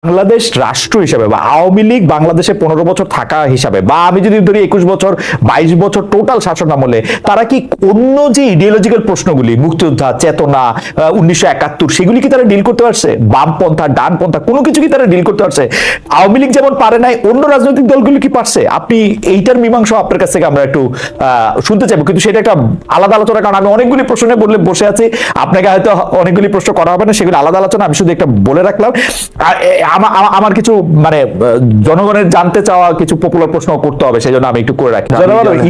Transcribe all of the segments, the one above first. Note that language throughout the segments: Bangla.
বাংলাদেশ রাষ্ট্র হিসাবে বা আওয়ামী লীগ বাংলাদেশে 15 বছর থাকা হিসাবে বা আমি যদি ধরি 21 বছর 22 বছর টোটাল শাসন আমলে তারা কি অন্য যে ইডিওলজিক্যাল প্রশ্নগুলি মুক্তিযোদ্ধা চেতনা 1971 সেগুলি কি তারা ডিল করতে পারছে? বামপন্থা ডানপন্থা কোনো কিছু কি তারা ডিল করতে পারছে? আওয়ামী লীগ যেমন পারে নাই, অন্য রাজনৈতিক দলগুলি কি পারছে? আপনি এইটার মীমাংসা আপনার কাছ থেকে আমরা একটু শুনতে চাইবো, কিন্তু সেটা একটা আলাদা আলোচনা, কারণ আমি অনেকগুলি প্রশ্ন নিয়ে বসে আছি। আপনাকে হয়তো অনেকগুলি প্রশ্ন করা হবে না, সেগুলো আলাদা আলোচনা, আমি শুধু একটা বলে রাখলাম। আর আমার কিছু মানে জনগণের জানতে চাওয়া কিছু পপুলার প্রশ্ন করতে হবে, সেই জন্য আমি একটু করে রাখি।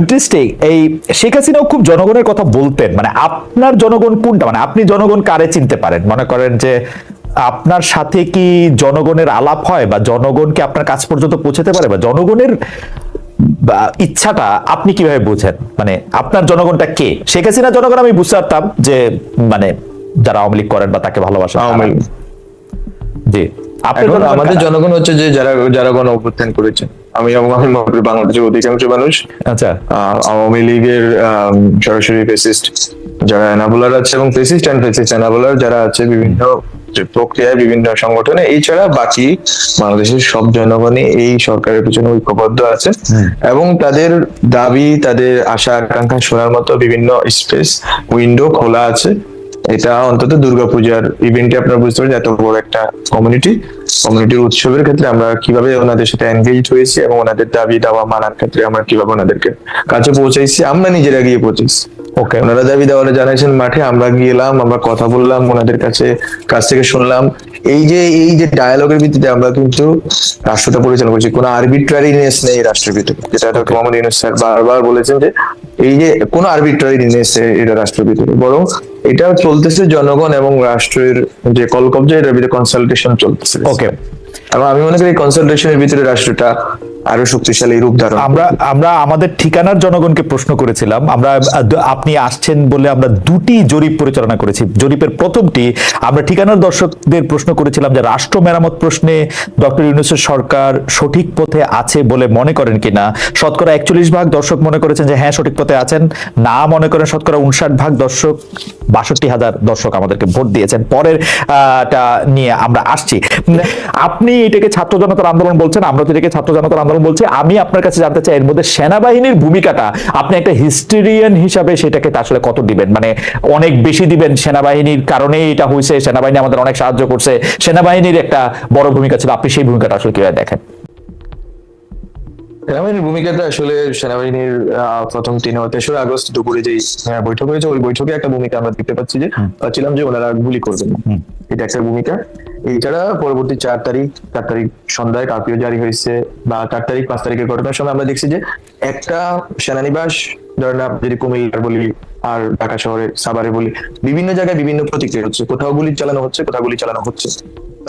ইন্টারেস্টিং, এই শেখ হাসিনাও খুব জনগণের কথা বলতেন, মানে আপনার জনগণ কোনটা, মানে আপনি জনগণ কারে চিনতে পারেন? মনে করেন যে আপনার সাথে কি জনগণের আলাপ হয় বা জনগণকে আপনার কাছ পর্যন্ত পৌঁছাতে পারে, বা জনগণের ইচ্ছাটা আপনি কিভাবে বোঝেন? মানে আপনার জনগণটা কে? শেখ হাসিনা জনগণ আমি বুঝতে পারতাম যে মানে যারা আওয়ামী লীগ করেন বা তাকে ভালোবাসেন। জি, আমাদের জনগণ হচ্ছে যে যারা যারা গণ অভ্যুত্থান করেছেন। আমি বাংলাদেশের অধিকাংশ মানুষ আচ্ছা আওয়ামী লীগের সরাসরি ফেসিস্ট যারা এনাবলার আছে এবং ফেসিস্ট এন্ড ফেসিস্ট এনাবলার যারা আছে বিভিন্ন প্রক্রিয়ায় বিভিন্ন সংগঠনে, এই ছাড়া বাকি বাংলাদেশের সব জনগণই এই সরকারের পিছনে ঐক্যবদ্ধ আছে এবং তাদের দাবি তাদের আশা আকাঙ্ক্ষা শোনার মতো বিভিন্ন স্পেস উইন্ডো খোলা আছে। এটা অন্তত দুর্গাপূজার ইভেন্টে আপনারা বুঝতে পারেন এত বড় একটা কমিউনিটির উৎসবের ক্ষেত্রে আমরা কিভাবে ওনাদের সাথে এনগেজ হয়েছি এবং ওনাদের দাবি দাওয়া মানার ক্ষেত্রে আমরা কিভাবে ওনাদেরকে কাছে পৌঁছাইছি, আমরা নিজেরা গিয়ে পৌঁছেছি। ওকে, ওনারা দাবি দেওয়া জানাইছেন মাঠে, আমরা গেলাম, আমরা কথা বললাম, ওনাদের কাছ থেকে শুনলাম। এই যে ডায়ালগের ভিত্তিতে আমরা কিন্তু রাষ্ট্রটা পরিচালনা করছি, কোনো আরবিট্রারিনেস নেই রাষ্ট্রের ভিতরে, যেটা ডক্টর মোহাম্মদ ইউনূস স্যার বারবার বলেছেন যে এই যে কোনো আরবিট্রারিনেস এটা রাষ্ট্রের ভিতরে, বরং এটা চলতেছে জনগণ এবং রাষ্ট্রের যে কলকব্জা, এটার ভিতরে কনসালটেশন চলতেছে। ওকে, এবং আমি মনে করি এই কনসালটেশনের ভিতরে রাষ্ট্রটা আরো শক্তিশালী রূপ ধারণ। আমরা আমাদের ঠিকানার জনগণকে প্রশ্ন করেছিলাম, আপনি আসছেন বলে আমরা দুটি জরিপ পরিচালনা করেছি। জরিপের প্রথমটি আমরা ঠিকানার দর্শকদের প্রশ্ন করেছিলাম যে রাষ্ট্র মেরামত প্রশ্নে ডক্টর ইউনূসের সরকার সঠিক পথে আছে বলে মনে করেন কিনা। শতকরা 41% দর্শক মনে করেছেন যে হ্যাঁ সঠিক পথে আছেন, না মনে করেন শতকরা 59% দর্শক, 62,000 দর্শক আমাদেরকে ভোট দিয়েছেন। পরের নিয়ে আমরা আসছি। আপনি এটাকে ছাত্র জনতার আন্দোলন বলছেন, আমরা তো এটাকে ছাত্র জনতার আন্দোলন বলছি। আমি আপনার কাছে জানতে চাই এর মধ্যে সেনাবাহিনীর ভূমিকাটা, আপনি একটা হিস্টোরিয়ান হিসাবে সেটাকে আসলে কত দিবেন? মানে অনেক বেশি দিবেন, সেনাবাহিনীর কারণেই এটা হয়েছে, সেনাবাহিনী আমাদের অনেক সাহায্য করছে, সেনাবাহিনীর একটা বড় ভূমিকা ছিল, আপনি সেই ভূমিকাটা আসলে কিভাবে দেখেন? সেনাবাহিনীর ভূমিকাটা আসলে সেনাবাহিনীর প্রথম 3 ও 3 আগস্ট দুপুরে যে বৈঠক হয়েছে, ওই বৈঠকে একটা ভূমিকা আমরা দেখতে পাচ্ছি যে ছিলাম যে ওনারা গুলি করবেন, এটা একটা ভূমিকা। এছাড়া পরবর্তী 4 তারিখ সন্ধ্যায় কারফিউ জারি হয়েছে, বা 4 তারিখ 5 তারিখের ঘটনার সময় আমরা দেখছি যে একটা সেনানিবাস, ধরেন যদি কুমিল্লার বলি আর ঢাকা শহরে সাভারে বলি, বিভিন্ন জায়গায় বিভিন্ন প্রতিক্রিয়া হচ্ছে, কোথাও গুলি চালানো হচ্ছে, কোথাও গুলি চালানো হচ্ছে।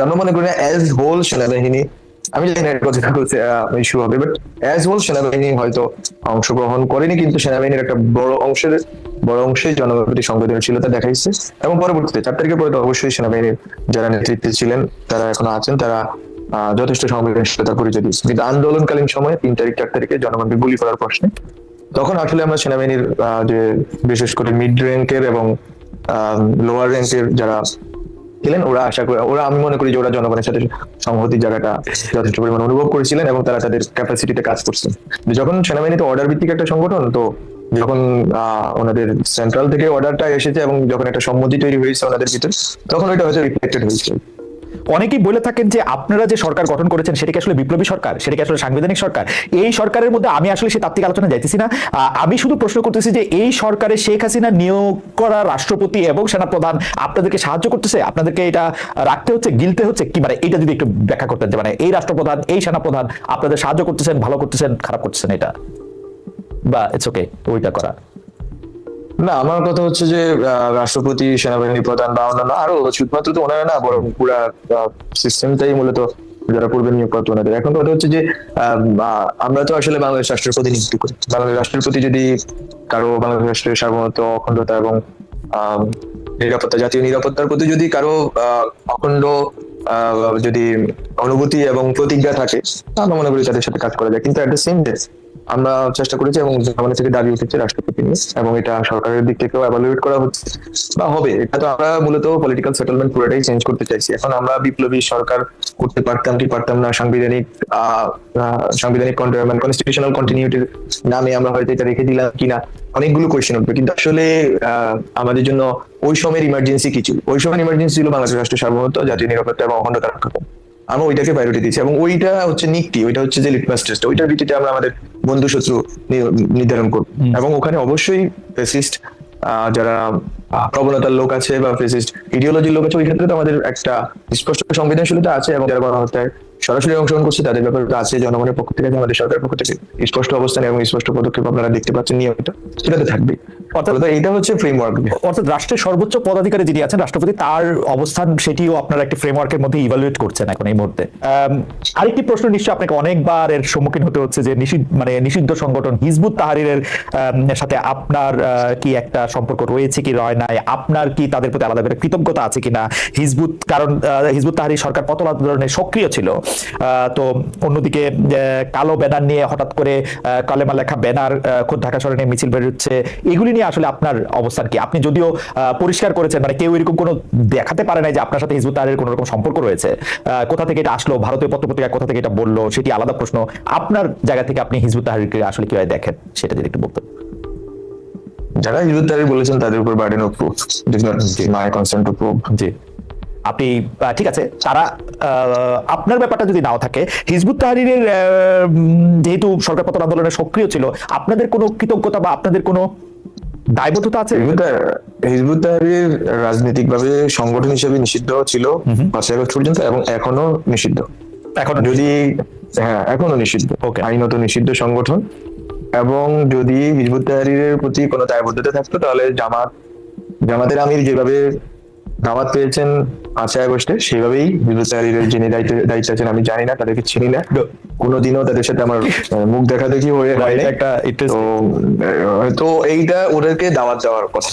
আমরা মনে করি না অ্যাজ হোল সেনাবাহিনী, আমি জানি না কথা বলতে ইস্যু হবে, বাট অ্যাজ হোল সেনাবাহিনী হয়তো অংশগ্রহণ করেনি, কিন্তু সেনাবাহিনীর একটা বড় অংশে জনগণের প্রতি সংবেদনশীলতা দেখাইছে। এবং পরবর্তীতে 4 তারিখের পরে তো অবশ্যই সেনাবাহিনীর যারা নেতৃত্বে ছিলেন, তারা এখনো আছেন, তারা যথেষ্ট সংবেদনশীলতার পরিচয় দিয়েছে। কিন্তু আন্দোলনকালীন সময়ে 3 তারিখ 4 তারিখে জনগণকে গুলি করার প্রশ্নে তখন আসলে আমরা সেনাবাহিনীর যে বিশেষ করে মিড র্যাঙ্কের এবং লোয়ার র্যাঙ্কের যারা ছিলেন, আমি মনে করি যে ওরা জনগণের সাথে সংহতির জায়গাটা যথেষ্ট পরিমাণ অনুভব করেছিলেন এবং তারা তাদের ক্যাপাসিটিতে কাজ করছেন। যখন সেনাবাহিনী তো অর্ডার ভিত্তিক একটা সংগঠন, তো যখন ওনাদের সেন্ট্রাল থেকে অর্ডারটা এসেছে এবং যখন একটা সম্মতি তৈরি হয়েছে ওনাদের ভিতরে, তখন ওইটা হয়তো রিফ্লেক্টেড হয়েছে। অনেকেই বলে থাকেন যে আপনারা যে সরকার গঠন করেছেন সেটা কি আসলে বিপ্লবী সরকার, সেটা কি আসলে সাংবিধানিক সরকার? এই সরকারের মধ্যে আমি আসলে সেই তাত্ত্বিক আলোচনা যাইতেছি না। আমি শুধু প্রশ্ন করতেছি যে এই সরকারে শেখ হাসিনা নিয়োগ করা রাষ্ট্রপতি এবং সেনাপ্রধান আপনাদেরকে সাহায্য করতেছে, আপনাদেরকে এটা রাখতে হচ্ছে, গিলতে হচ্ছে কি? মানে এটা যদি একটু ব্যাখ্যা করতেন যে মানে এই রাষ্ট্রপ্রধান এই সেনাপ্রধান আপনাদের সাহায্য করতেছেন, ভালো করতেছেন, খারাপ করতেছেন, এটা বা ইটস ওকে ওইটা করা। না, আমার কথা হচ্ছে যে রাষ্ট্রপতি, সেনাবাহিনী প্রধান বা অন্যান্য আরো শুধুমাত্র তো ওনারা না, বরং পুরা সিস্টেমটাই মূলত যারা পূর্বে নিয়োগ করতো ওনাদের। এখন কথা হচ্ছে যে আমরা তো আসলে বাংলাদেশ রাষ্ট্রের প্রতিনিধিত্ব করি। বাংলাদেশ রাষ্ট্রের প্রতি যদি কারো, বাংলাদেশ রাষ্ট্রের সার্বভৌমত্ব, অখণ্ডতা এবং নিরাপত্তা, জাতীয় নিরাপত্তার প্রতি যদি কারো অখণ্ড যদি অনুভূতি এবং প্রতিজ্ঞা থাকে, আমরা মনে করি তাদের সাথে কাজ করা যায়। কিন্তু এট দ্য সেম ডে আমরা চেষ্টা করেছি এবং আমাদের থেকে দাবি উঠেছে রাষ্ট্রপতি নিয়ে, এবং এটা সরকারের দিক থেকেও এভালুয়েট করা হচ্ছে বা হবে। এটা তো আমরা মূলত পলিটিক্যাল সেটেলমেন্ট পুরোটাই চেঞ্জ করতে চাইছি। এখন আমরা বিপ্লবী সরকার করতে পারতাম কি পারতাম না, সাংবিধানিক কনস্টিটিউশনাল কন্টিনিউটির নামে আমরা হয়তো এটা রেখে দিলাম কিনা, অনেকগুলো কোয়েশ্চেন উঠবে। কিন্তু আসলে আমাদের জন্য ওই সময়ের ইমার্জেন্সি কিছু, ওই সময়ের ইমার্জেন্সি ছিল বাংলাদেশের রাষ্ট্রের সার্বভৌমত্ব, জাতীয় নিরাপত্তা এবং অখণ্ডতা রক্ষা করা। আমরা ওইটাকে প্রায়োরিটি দিচ্ছি, এবং ওইটা হচ্ছে নিকটি, ওইটা হচ্ছে যে লিটমাস টেস্ট, ওইটার ভিত্তিতে আমরা আমাদের বন্ধু শত্রু নির্ধারণ করব। এবং ওখানে অবশ্যই ফেসিস্ট যারা প্রবণতার লোক আছে বা ফেসিস্ট ইডিওলজির লোক আছে, ওই ক্ষেত্রে তো আমাদের একটা স্পষ্ট সংবেদনশীলতা আছে, এবং যারা গণহত্যায় সরাসরি অংশগ্রহণ করছে তাদের ব্যাপারে তো আছে। জনগণের পক্ষ থেকে, আমাদের সরকারের পক্ষ থেকে স্পষ্ট অবস্থান এবং স্পষ্ট পদক্ষেপ আপনারা দেখতে পাচ্ছেন নিয়মিত, সেটাতে থাকবে। অর্থাৎ এটা হচ্ছে ফ্রেমওয়ার্ক। অর্থাৎ রাষ্ট্রের সর্বোচ্চ পদাধিকারী যিনি আছেন রাষ্ট্রপতি, তার অবস্থান সেটিও আপনারা একটি ফ্রেমওয়ার্কের মধ্যে ইভালুয়েট করছেন এখন এই মুহূর্তে। আরেকটি প্রশ্ন নিশ্চয়ই আপনাকে অনেকবার এর সম্মুখীন হতে হচ্ছে যে নিষিদ্ধ সংগঠন হিজবুত তাহরিরের সাথে আপনার কি একটা সম্পর্ক রয়েছে কি রয় নাই, আপনার কি তাদের প্রতি আলাদা করে কৃতজ্ঞতা আছে কিনা? কারণ হিজবুত তাহরির সরকার পতন আন্দোলনে সক্রিয় ছিল, তো অন্যদিকে কালো ব্যানার নিয়ে হঠাৎ করে কালেমা লেখা ব্যানার খোদ ঢাকা শহরে নিয়ে মিছিল বের হচ্ছে, এগুলি নিয়ে আসলে আপনার অবস্থান কি? আপনি যদিও পরিষ্কার করেছেন, মানে কেউ এরকম কোনো দেখাতে পারে নাই যে আপনার সাথে হিজবুত তাহরিরের কোনো রকম সম্পর্ক রয়েছে। কোথা থেকে এটা আসলো, ভারতীয় পত্রপত্রিকা কোথা থেকে এটা বললো, সেটি আলাদা প্রশ্ন। আপনার জায়গা থেকে আপনি হিজবুত তাহরিরকে আসলে কিভাবে দেখেন, সেটা যদি একটু বলতেন। যারা হিজবুত তাহরির বলেছেন তাদের উপর burden of proof, it is not my concern to prove. জি, আপনি ঠিক আছে, তারা আপনার ব্যাপারটা যদি নাও থাকে, হিজবুত তাহরিরের যেহেতু সরকার পতন আন্দোলনে সক্রিয় ছিল, আপনাদের কোনো কৃতজ্ঞতা বা আপনাদের কোনো দায়বদ্ধতা আছে? হিজবুত তাহরির রাজনৈতিকভাবে সংগঠন হিসেবে নিষিদ্ধ ছিল 5 আগস্ট পর্যন্ত, এবং এখনো নিষিদ্ধ। এখনো এখনো নিষিদ্ধ, Okay. আইনত নিষিদ্ধ সংগঠন। এবং যদি হিজবুত তাহরিরের প্রতি কোনো দায়বদ্ধতা থাকতো, তাহলে জামাতের আমির যেভাবে দাওয়াত পেয়েছেন 5 আগস্টে, সেইভাবেই হিজবুত তাহরিরের যিনি দায়িত্ব আছেন, আমি জানি না, তাদেরকে চিনি না, কোনোদিনও তাদের সাথে আমার মুখ দেখা দেখি হয়ে হয় না। একটা তো এইটা ওদেরকে দাওয়াত দেওয়ার কথা।